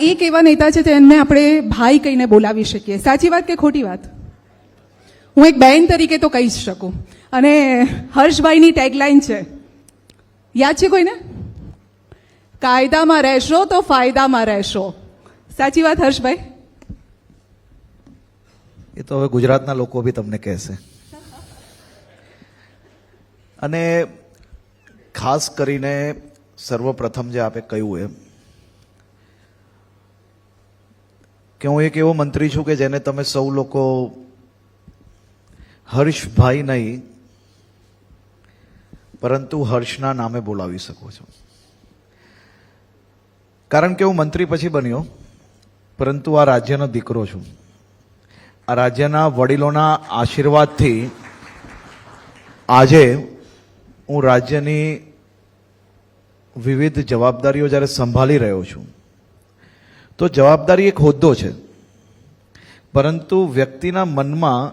એક એવા નેતા છે જેમને આપણે ભાઈ કહીને બોલાવી શકીએ. સાચી વાત કે ખોટી વાત? હું એક બહેન તરીકે તો કહી જ શકું. અને હર્ષભાઈની ટેગલાઇન છે, યાદ છે કોઈને? કાયદામાં રહેશો તો ફાયદામાં રહેશો. સાચી વાત હર્ષભાઈ? એ તો હવે ગુજરાતના લોકો બી તમને કહેશે. અને ખાસ કરીને સર્વપ્રથમ જે આપે કહ્યું એમ કે હું એક એવો મંત્રી છું કે જેને તમે સૌ લોકો હર્ષભાઈ નહીં પરંતુ હર્ષના નામે બોલાવી શકો છો. કારણ કે હું મંત્રી પછી બન્યો, પરંતુ આ રાજ્યનો દીકરો છું. આ રાજ્યના વડીલોના આશીર્વાદથી આજે હું રાજ્યની વિવિધ જવાબદારીઓ જ્યારે સંભાળી રહ્યો છું, તો જવાબદારી એક હોદ્દો છે, પરંતુ વ્યક્તિના મનમાં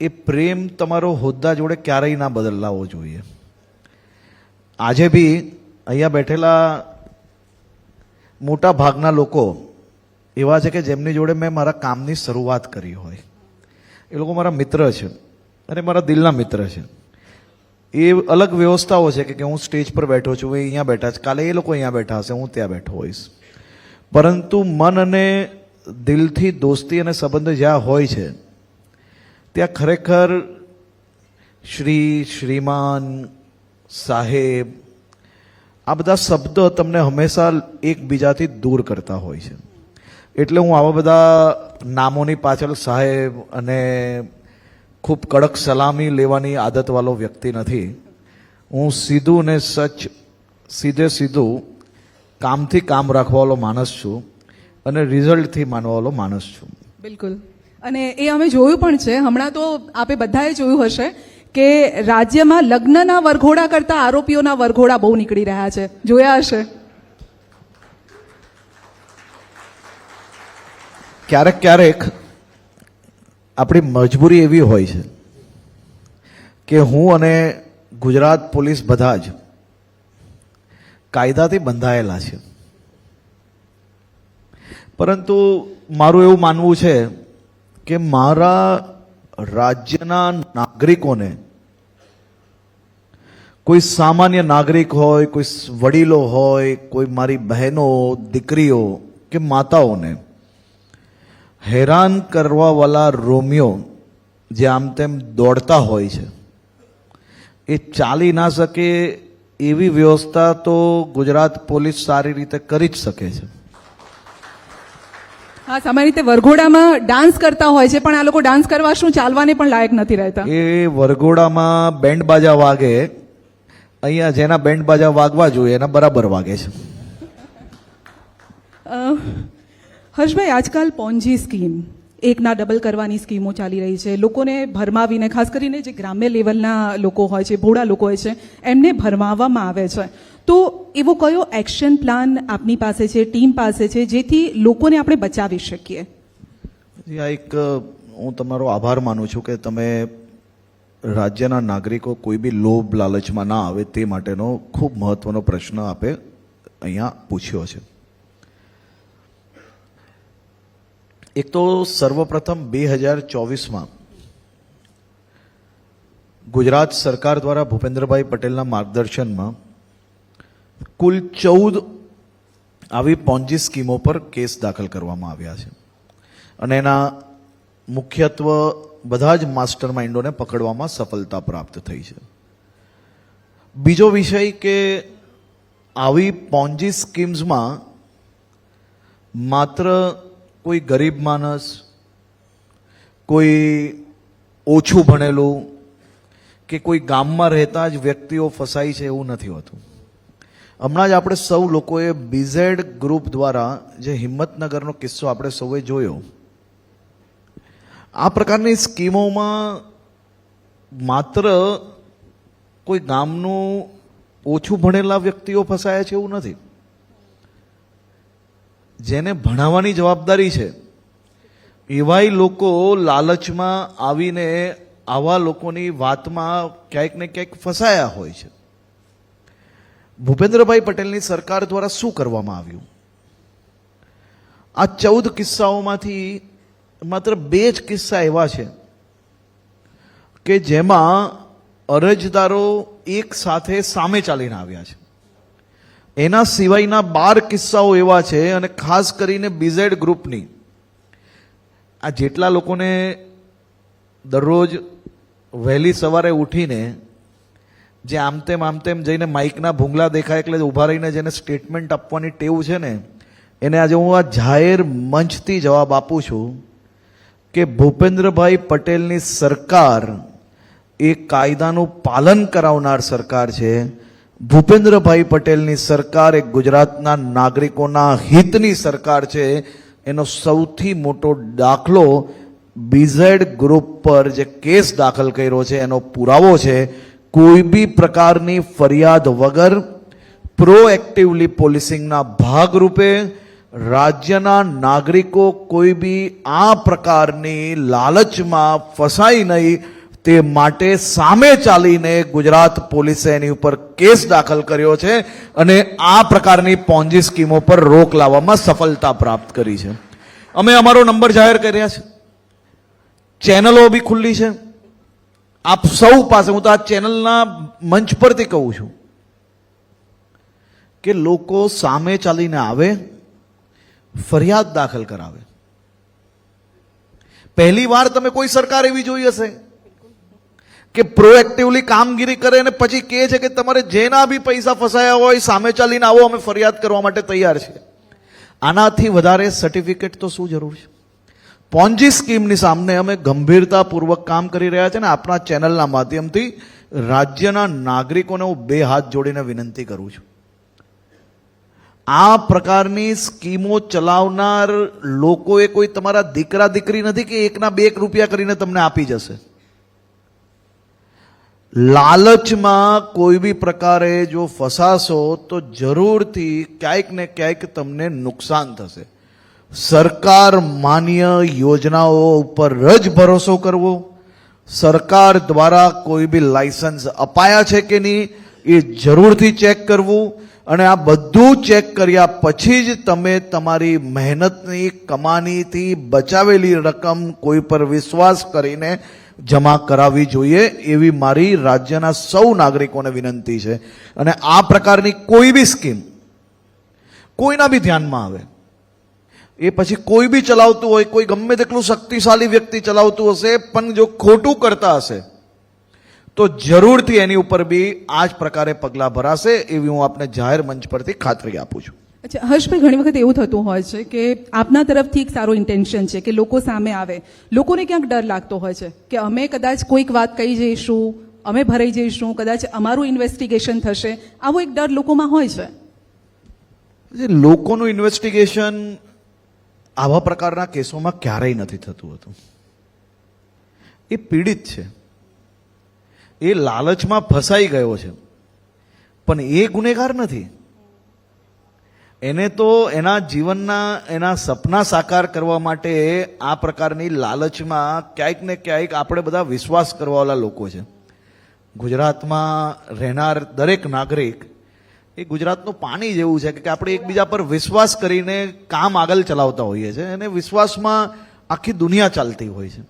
એ પ્રેમ તમારો હોદ્દા જોડે ક્યારેય ના બદલાવો જોઈએ. આજે બી અહીંયા બેઠેલા મોટા ભાગના લોકો એવા છે કે જેમની જોડે મેં મારા કામની શરૂઆત કરી હોય. એ લોકો મારા મિત્ર છે અને મારા દિલના મિત્ર છે. એ અલગ વ્યવસ્થાઓ છે કે હું સ્ટેજ પર બેઠો છું, એ અહીંયા બેઠા છે, કાલે એ લોકો અહીંયા બેઠા હશે, હું ત્યાં બેઠો હોઈશ, પરંતુ મન અને દિલથી દોસ્તી અને સંબંધ જ્યાં હોય છે ત્યાં ખરેખર શ્રી, શ્રીમાન, સાહેબ આ બધા શબ્દો તમને હંમેશા એકબીજાથી દૂર કરતા હોય છે. એટલે હું આવા બધા નામોની પાછળ સાહેબ અને ખૂબ કડક સલામી લેવાની આદતવાળો વ્યક્તિ નથી. હું સીધું ને સીધું કામથી કામ રાખવાવાળો માણસ છું અને રિઝલ્ટથી માનવાવાળો માણસ છું. બિલકુલ. અને એ અમે જોયું પણ છે. હમણાં તો આપે બધાએ જોયું હશે કે રાજ્યમાં લગ્નના વરઘોડા કરતા આરોપીઓના વરઘોડા બહુ નીકળી રહ્યા છે. જોયા હશે? ક્યારેક ક્યારેક આપણી મજબૂરી એવી હોય છે કે હું અને ગુજરાત પોલીસ બધા જ કાયદાથી બંધાયેલા છે, પરંતુ મારું એવું માનવું છે કે મારા રાજ્યના નાગરિકોને, કોઈ સામાન્ય નાગરિક હોય, કોઈ વડીલો હોય, કોઈ મારી બહેનો, દીકરીઓ કે માતાઓને હેરાન કરવાવાળા રોમિયો જે આમ તેમ દોડતા હોય છે એ ચાલી ના શકે એવી વ્યવસ્થા તો ગુજરાત પોલીસ સારી રીતે કરી જ શકે છે. હા, સામાન્ય રીતે વરઘોડામાં ડાન્સ કરતા હોય છે, પણ આ લોકો ડાન્સ કરવા શું ચાલવાને પણ લાયક નથી રહેતા. એ વરઘોડામાં બેન્ડ બાજા વાગે, અહીંયા જેના બેન્ડ બાજા વાગવા જોઈએ એના બરાબર વાગે છે. હર્ષભાઈ, આજકાલ પોન્જી સ્કીમ, એકના ડબલ કરવાની સ્કીમો ચાલી રહી છે. લોકોને ભરમાવીને, ખાસ કરીને જે ગ્રામ્ય લેવલના લોકો હોય છે, ભોળા લોકો હોય છે, એમને ભરમાવવામાં આવે છે. તો એવો કયો એક્શન પ્લાન આપની પાસે છે, ટીમ પાસે છે, જેથી લોકોને આપણે બચાવી શકીએ? આ એક હું તમારો આભાર માનું છું કે તમે રાજ્યના નાગરિકો કોઈ બી લોભ લાલચમાં ના આવે તે માટેનો ખૂબ મહત્વનો પ્રશ્ન આપે અહીંયા પૂછ્યો છે. એક તો સર્વપ્રથમ 2024માં ગુજરાત સરકાર દ્વારા ભૂપેન્દ્રભાઈ પટેલના માર્ગદર્શનમાં કુલ 14 આવી પોન્જી સ્કીમો પર કેસ દાખલ કરવામાં આવ્યા છે અને એના મુખ્યત્વે બધા જ માસ્ટર માઇન્ડોને પકડવામાં સફળતા પ્રાપ્ત થઈ છે. બીજો વિષય કે આવી પોન્જી સ્કીમ્સમાં માત્ર કોઈ ગરીબ માણસ, કોઈ ઓછું ભણેલું કે કોઈ ગામમાં રહેતા જ વ્યક્તિઓ ફસાય છે એવું નથી હોતું. હમણાં જ આપણે સૌ લોકોએ બીઝેડ ગ્રુપ દ્વારા જે હિંમતનગરનો કિસ્સો આપણે સૌએ જોયો, આ પ્રકારની સ્કીમોમાં માત્ર કોઈ ગામનું ઓછું ભણેલા વ્યક્તિઓ ફસાયા છે એવું નથી. જેને ભણાવવાની જવાબદારી છે એવાય લોકો લાલચમાં આવીને આવા લોકોની વાતમાં ક્યાંક ને ક્યાંક ફસાયા હોય છે. ભૂપેન્દ્રભાઈ પટેલની સરકાર દ્વારા શું કરવામાં આવ્યું? આ 14 કિસ્સાઓમાંથી માત્ર 2 જ કિસ્સા એવા છે કે જેમાં અરજદારો એક સાથે સામે ચાલીને આવ્યા છે. એના સિવાયના 12 કિસ્સાઓ એવા છે, અને ખાસ કરીને બીઝેડ ગ્રુપની આ જેટલા લોકોને દરરોજ વહેલી સવારે ઉઠીને જે આમ તેમ જઈને માઇકના ભૂંગળા દેખાય એટલે ઊભા રહીને જેને સ્ટેટમેન્ટ આપવાની ટેવ છે ને, એને આજે હું આ જાહેર મંચથી જવાબ આપું છું કે ભૂપેન્દ્રભાઈ પટેલની સરકાર એ કાયદાનું પાલન કરાવનાર સરકાર છે. ભૂપેન્દ્રભાઈ પટેલની સરકાર એ ગુજરાતના નાગરિકોના હિતની સરકાર છે. એનો સૌથી મોટો દાખલો બીઝેડ ગ્રુપ પર જે કેસ દાખલ કર્યો છે એનો પુરાવો છે. કોઈ બી પ્રકારની ફરિયાદ વગર પ્રોએક્ટિવલી પોલીસિંગના ભાગરૂપે રાજ્યના નાગરિકો કોઈ બી આ પ્રકારની લાલચમાં ફસાય નહીં તે માટે સામે ચાલીને ગુજરાત પોલીસે એની ઉપર કેસ દાખલ કર્યો છે અને આ પ્રકારની પોન્જી સ્કીમો પર રોક લાવવામાં સફળતા પ્રાપ્ત કરી છે. અમે અમારો નંબર જાહેર કર્યા છે, ચેનલો બી ખુલ્લી છે. આપ સૌ પાસે, હું તો આ ચેનલના મંચ પરથી કહું છું કે લોકો સામે ચાલીને આવે, ફરિયાદ દાખલ કરાવે. પહેલી વાર તમે કોઈ સરકાર એવી જોઈ હશે કે પ્રોએક્ટિવલી કામગીરી કરે અને પછી કહે છે કે તમારે જેના બી પૈસા ફસાયા હોય સામે ચાલીને આવો, અમે ફરિયાદ કરવા માટે તૈયાર છે. આનાથી વધારે સર્ટિફિકેટ તો શું જરૂર છે? પોન્જી સ્કીમની સામે અમે ગંભીરતાપૂર્વક કામ કરી રહ્યા છે અને આપણા ચેનલના માધ્યમથી રાજ્યના નાગરિકોને હું 2 હાથ જોડીને વિનંતી કરું છું. આ પ્રકારની સ્કીમો ચલાવનાર લોકોએ કોઈ તમારા દીકરા દીકરી નથી કે 1 ના 2 રૂપિયા કરીને તમને આપી જશે. લાલચમાં કોઈ બી પ્રકારે જો ફસાશો તો જરૂરથી ક્યાંક ને ક્યાંક તમને નુકસાન થશે. સરકાર માન્ય યોજનાઓ ઉપર જ ભરોસો કરવો, સરકાર દ્વારા કોઈ બી લાયસન્સ અપાયા છે કે નહીં એ જરૂરથી ચેક કરવું, અને આ બધું ચેક કર્યા પછી જ તમે તમારી મહેનતની કમાણીથી બચાવેલી રકમ કોઈ પર વિશ્વાસ કરીને જમા કરાવવી જોઈએ, એવી મારી રાજ્યના સૌ નાગરિકોને વિનંતી છે. અને આ પ્રકારની કોઈ બી સ્કીમ કોઈના બી ધ્યાનમાં આવે, એ પછી કોઈ બી ચલાવતું હોય, કોઈ ગમે તેટલું શક્તિશાળી વ્યક્તિ ચલાવતું હશે, પણ જો ખોટું કરતા હશે તો જરૂરથી એની ઉપર બી આ જ પ્રકારે પગલાં ભરાશે, એવી હું આપને જાહેર મંચ પરથી ખાતરી આપું છું. અચ્છા હર્ષભાઈ, ઘણી વખત એવું થતું હોય છે કે આપના તરફથી એક સારો ઇન્ટેન્શન છે કે લોકો સામે આવે, લોકોને ક્યાંક ડર લાગતો હોય છે કે અમે કદાચ કોઈક વાત કહી જઈશું, અમે ભરાઈ જઈશું, કદાચ અમારું ઇન્વેસ્ટિગેશન થશે, આવો એક ડર લોકોમાં હોય છે. લોકોનું ઇન્વેસ્ટિગેશન આવા પ્રકારના કેસોમાં ક્યારેય નથી થતું હતું. એ પીડિત છે, એ લાલચમાં ફસાઈ ગયો છે, પણ એ ગુનેગાર નથી. એને તો એના જીવનના એના સપના સાકાર કરવા માટે આ પ્રકારની લાલચમાં ક્યાંક ને ક્યાંક આપણે બધા વિશ્વાસ કરવાવાળા લોકો છે. ગુજરાતમાં રહેનાર દરેક નાગરિક એ ગુજરાતનું પાણી જેવું છે કે આપણે એકબીજા પર વિશ્વાસ કરીને કામ આગળ ચલાવતા હોઈએ છીએ, અને વિશ્વાસમાં આખી દુનિયા ચાલતી હોય છે.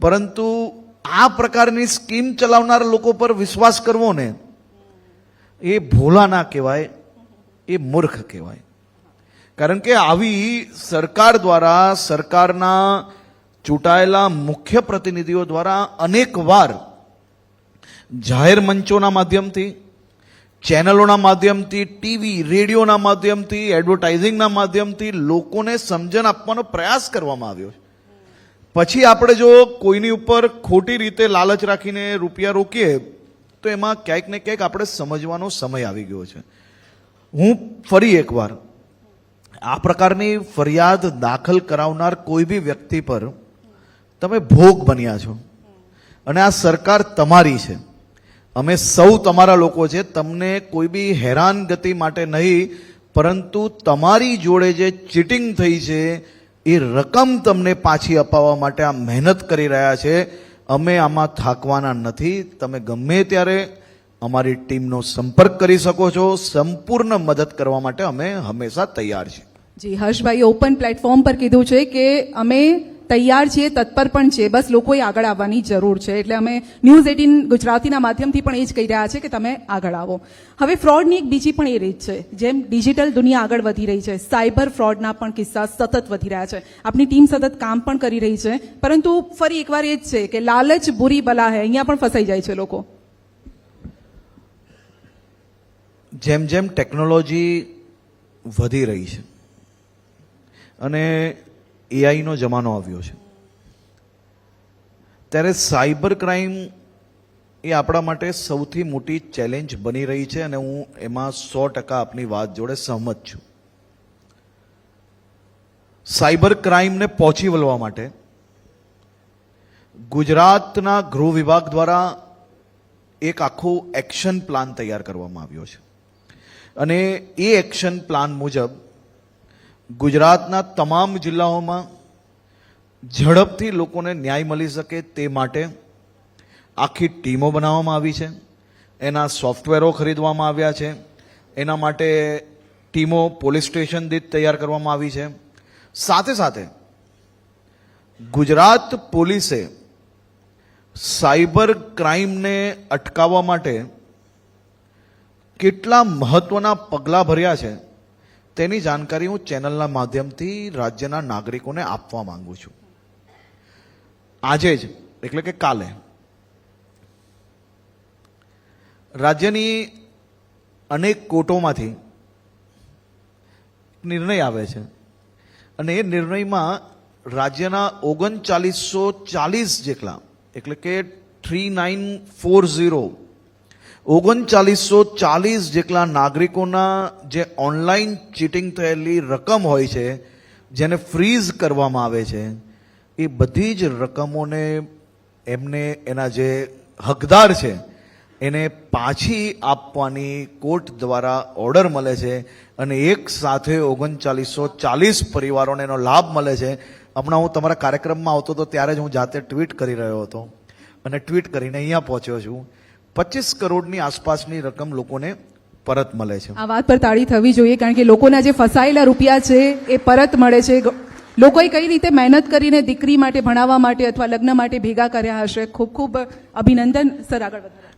પરંતુ આ પ્રકારની સ્કીમ ચલાવનાર લોકો પર વિશ્વાસ કરવો ને, એ ભોળા ના કહેવાય, એ મૂર્ખ કહેવાય. કારણ કે આવી સરકાર દ્વારા, સરકારના ચૂંટાયેલા મુખ્ય પ્રતિનિધિઓ દ્વારા અનેક વાર જાહેર મંચોના માધ્યમથી, ચેનલોના માધ્યમથી, ટીવી રેડિયોના માધ્યમથી, એડવર્ટાઇઝિંગના માધ્યમથી લોકોને સમજણ આપવાનો પ્રયાસ કરવામાં આવ્યો છે. પછી આપણે જો કોઈની ઉપર ખોટી રીતે લાલચ રાખીને રૂપિયા રોકીએ તો એમાં ક્યાંક ને ક્યાંક આપણે સમજવાનો સમય આવી ગયો છે. હું ફરી એકવાર આ પ્રકારની ફરિયાદ દાખલ કરાવનાર કોઈ બી વ્યક્તિ પર તમે ભોગ બન્યા છો, અને આ સરકાર તમારી છે, અમે સૌ તમારા લોકો છે. તમને કોઈ બી હેરાનગતિ માટે નહીં, પરંતુ તમારી જોડે જે ચીટિંગ થઈ છે એ રકમ તમને પાછી અપાવવા માટે આ મહેનત કરી રહ્યા છે. અમે આમાં થાકવાના નથી. તમે ગમે ત્યારે અમારી ટીમનો સંપર્ક કરી શકો છો. સંપૂર્ણ મદદ કરવા માટે અમે હંમેશા તૈયાર છીએ. જી હર્ષભાઈ ઓપન પ્લેટફોર્મ પર કીધું છે કે અમે તૈયાર છીએ, તત્પર પણ છે, બસ લોકોએ આગળ આવવાની જરૂર છે. એટલે અમે ન્યૂઝ 18 ગુજરાતીના માધ્યમથી પણ એ જ કહી રહ્યા છે કે તમે આગળ આવો. હવે ફ્રોડની એક બીજી પણ એ રીત છે, જેમ ડિજિટલ દુનિયા આગળ વધી રહી છે, સાયબર ફ્રોડના પણ કિસ્સા સતત વધી રહ્યા છે. આપણી ટીમ સતત કામ પણ કરી રહી છે, પરંતુ ફરી એકવાર એ જ છે કે લાલચ બુરી બલા હે, અહીંયા પણ ફસાઈ જાય છે લોકો. જેમ જેમ ટેકનોલોજી વધી રહી છે અને એઆઈનો જમાનો આવ્યો છે, ત્યારે સાયબર ક્રાઇમ એ આપણા માટે સૌથી મોટી ચેલેન્જ બની રહી છે અને હું એમાં 100% આપની વાત જોડે સહમત છું. સાયબર ક્રાઇમને પહોંચી વળવા માટે ગુજરાતના ગૃહ વિભાગ દ્વારા એક આખો એક્શન પ્લાન તૈયાર કરવામાં આવ્યો છે અને એ એક્શન પ્લાન મુજબ ગુજરાતના તમામ જિલ્લાઓમાં ઝડપથી લોકોને ન્યાય મળી શકે તે માટે આખી ટીમો બનાવવામાં આવી છે. એના સોફ્ટવેરો ખરીદવામાં આવ્યા છે. એના માટે ટીમો પોલીસ સ્ટેશન દીઠ તૈયાર કરવામાં આવી છે. સાથે સાથે ગુજરાત પોલીસે સાયબર ક્રાઇમને અટકાવવા માટે કેટલા મહત્વના પગલાં ભર્યા છે તેની જાણકારી હું ચેનલના માધ્યમથી રાજ્યના નાગરિકોને આપવા માંગુ છું. આજે જ એટલે કે કાલે રાજ્યની અનેક કોર્ટોમાંથી નિર્ણય આવે છે અને એ નિર્ણયમાં રાજ્યના 3940 જેટલા એટલે કે 3940 3940 જેટલા નાગરિકોના જે ઓનલાઈન ચીટિંગ થયેલી રકમ હોય છે, જેને ફ્રીઝ કરવામાં આવે છે, એ બધી જ રકમોને એમને એના જે હકદાર છે એને પાછી આપવાની કોર્ટ દ્વારા ઓર્ડર મળે છે અને એક સાથે 3940 પરિવારોને એનો લાભ મળે છે. હમણાં હું તમારા કાર્યક્રમમાં આવતો હતો ત્યારે જ હું જાતે ટ્વીટ કરી રહ્યો હતો અને ટ્વીટ કરીને અહીંયા પહોંચ્યો છું. 25 કરોડની આસપાસની રકમ લોકોને પરત મળે છે. આ વાત પર તાળી થવી જોઈએ, કારણ કે લોકોના જે ફસાયેલા રૂપિયા છે એ પરત મળે છે. લોકોએ કઈ રીતે મહેનત કરીને દીકરી માટે ભણાવવા માટે અથવા લગ્ન માટે ભેગા કર્યા હશે. ખૂબ ખૂબ અભિનંદન સર, આગળ વધારો.